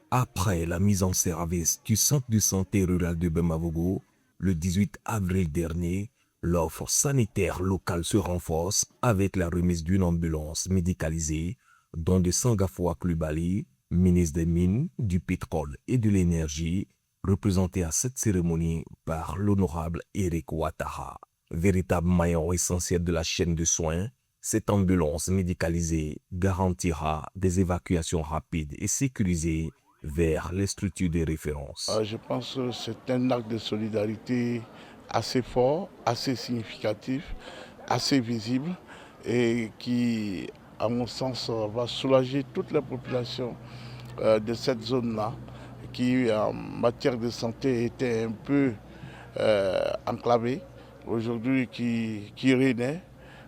Après la mise en service du centre de santé rural de Bemavogo, le 18 avril dernier, l'offre sanitaire locale se renforce avec la remise d'une ambulance médicalisée dont de Sangafoua Coulibaly, ministre des Mines, du Pétrole et de l'Énergie, représenté à cette cérémonie par l'honorable Eric Ouattara. Véritable maillon essentiel de la chaîne de soins, cette ambulance médicalisée garantira des évacuations rapides et sécurisées vers les structures de référence. Je pense que c'est un acte de solidarité assez fort, assez significatif, assez visible et qui, à mon sens, va soulager toute la population de cette zone-là qui, en matière de santé, était un peu enclavée, aujourd'hui qui renaît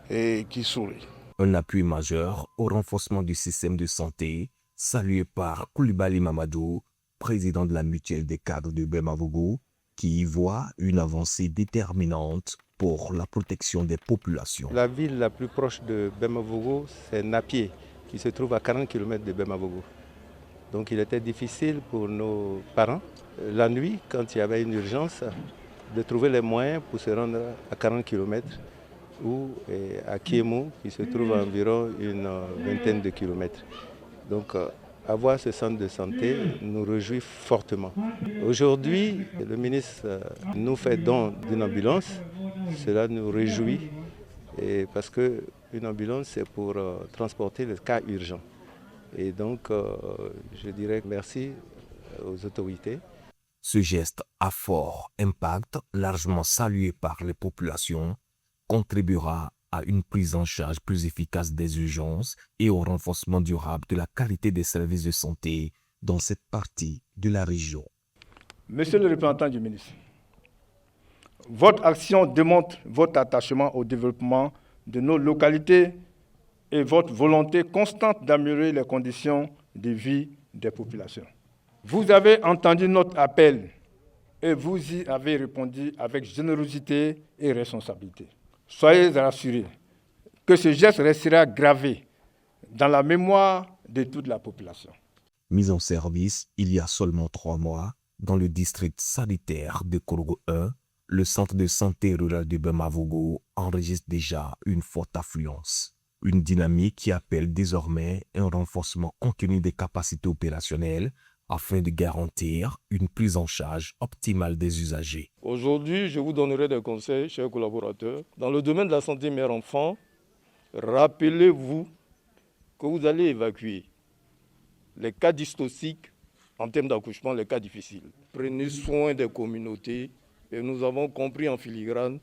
et qui sourit. Un appui majeur au renforcement du système de santé, salué par Coulibaly Mamadou, président de la mutuelle des cadres de Bemavogo, qui y voit une avancée déterminante pour la protection des populations. La ville la plus proche de Bemavogo, c'est Napié, qui se trouve à 40 km de Bemavogo. Donc il était difficile pour nos parents, la nuit, quand il y avait une urgence, de trouver les moyens pour se rendre à 40 km ou à Kiemou, qui se trouve à environ une vingtaine de kilomètres. Donc avoir ce centre de santé nous réjouit fortement. Aujourd'hui, le ministre nous fait don d'une ambulance. Cela nous réjouit parce qu'une ambulance, c'est pour transporter les cas urgents. Et donc, je dirais merci aux autorités. Ce geste à fort impact, largement salué par les populations, contribuera à une prise en charge plus efficace des urgences et au renforcement durable de la qualité des services de santé dans cette partie de la région. Monsieur le représentant du ministre, votre action démontre votre attachement au développement de nos localités et votre volonté constante d'améliorer les conditions de vie des populations. Vous avez entendu notre appel et vous y avez répondu avec générosité et responsabilité. Soyez rassurés que ce geste restera gravé dans la mémoire de toute la population. Mise en service il y a seulement 3 mois, dans le district sanitaire de Korogo 1, le centre de santé rural de Bemavogo enregistre déjà une forte affluence. Une dynamique qui appelle désormais un renforcement continu des capacités opérationnelles afin de garantir une prise en charge optimale des usagers. Aujourd'hui, je vous donnerai des conseils, chers collaborateurs. Dans le domaine de la santé mère-enfant, rappelez-vous que vous allez évacuer les cas dystociques en termes d'accouchement, les cas difficiles. Prenez soin des communautés et nous avons compris en filigrane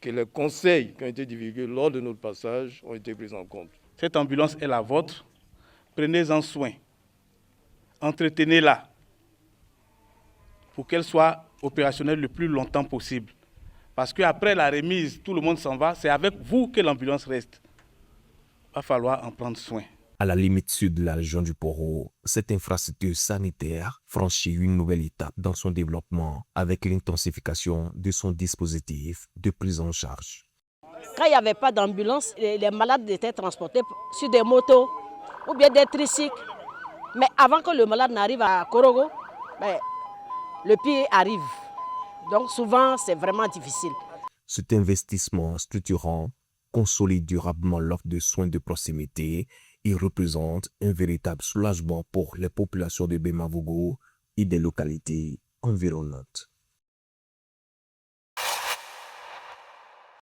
que les conseils qui ont été divulgués lors de notre passage ont été pris en compte. Cette ambulance est la vôtre. Prenez-en soin. Entretenez-la pour qu'elle soit opérationnelle le plus longtemps possible. Parce qu'après la remise, tout le monde s'en va. C'est avec vous que l'ambulance reste. Il va falloir en prendre soin. À la limite sud de la région du Poro, cette infrastructure sanitaire franchit une nouvelle étape dans son développement avec l'intensification de son dispositif de prise en charge. Quand il n'y avait pas d'ambulance, les malades étaient transportés sur des motos ou bien des tricycles. Mais avant que le malade n'arrive à Korogo, le pire arrive. Donc souvent, c'est vraiment difficile. Cet investissement structurant consolide durablement l'offre de soins de proximité et représente un véritable soulagement pour les populations de Bemavogo et des localités environnantes.